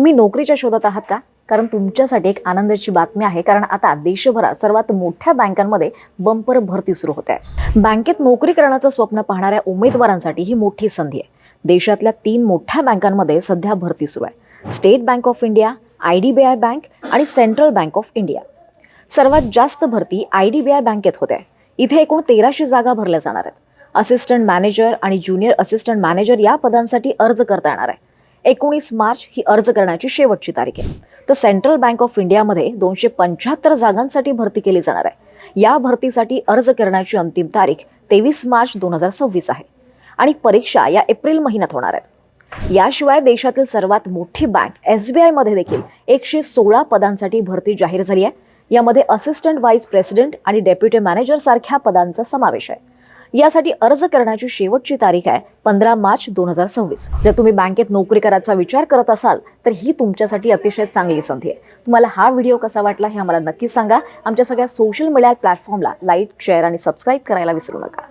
तुम्ही नोकरीच्या शोधात आहात का? कारण तुमच्यासाठी एक आनंदाची बातमी आहे, कारण आता देशभरात सर्वात मोठ्या बँकांमध्ये बंपर भरती सुरू होते आहे. बँकेत नोकरी करण्याचं स्वप्न पाहणाऱ्या उमेदवारांसाठी ही मोठी संधी आहे. देशातल्या 3 मोठ्या बँकांमध्ये सध्या भरती सुरू आहे. State bank of India, IDBI bank आणि सेंट्रल बँक ऑफ इंडिया. सर्वात जास्त भरती IDBI बँकेत होते आहे. इथे एकूण 1300 जागा भरल्या जाणार आहेत. असिस्टंट मॅनेजर आणि ज्युनियर असिस्टंट मॅनेजर या पदांसाठी अर्ज करता येणार आहे. 19 मार्च ही अर्ज करण्याची शेवटची तारीख आहे. तर सेंट्रल बँक ऑफ इंडियामध्ये 275 जागांसाठी भरती केली जाणार आहे. या भरतीसाठी अर्ज करण्याची अंतिम तारीख 23 मार्च 2026 आहे आणि परीक्षा या एप्रिल महिन्यात होणार आहेत. याशिवाय देशातील सर्वात मोठी बँक SBI मध्ये देखील 116 पदांसाठी भरती जाहीर झाली आहे. यामध्ये असिस्टंट व्हाईस प्रेसिडेंट आणि डेप्युटी मॅनेजर सारख्या पदांचा समावेश आहे. यासाठी अर्ज करण्याची शेवटची तारीख आहे 15 मार्च 2026. जर तुम्ही बँकेत नोकरी करायचा विचार करत असाल तर ही तुमच्यासाठी अतिशय चांगली संधी आहे. तुम्हाला हा व्हिडिओ कसा वाटला हे आम्हाला नक्की सांगा. आमच्या सगळ्या सोशल मीडिया प्लॅटफॉर्मला लाईक, शेअर आणि सबस्क्राईब करायला विसरू नका.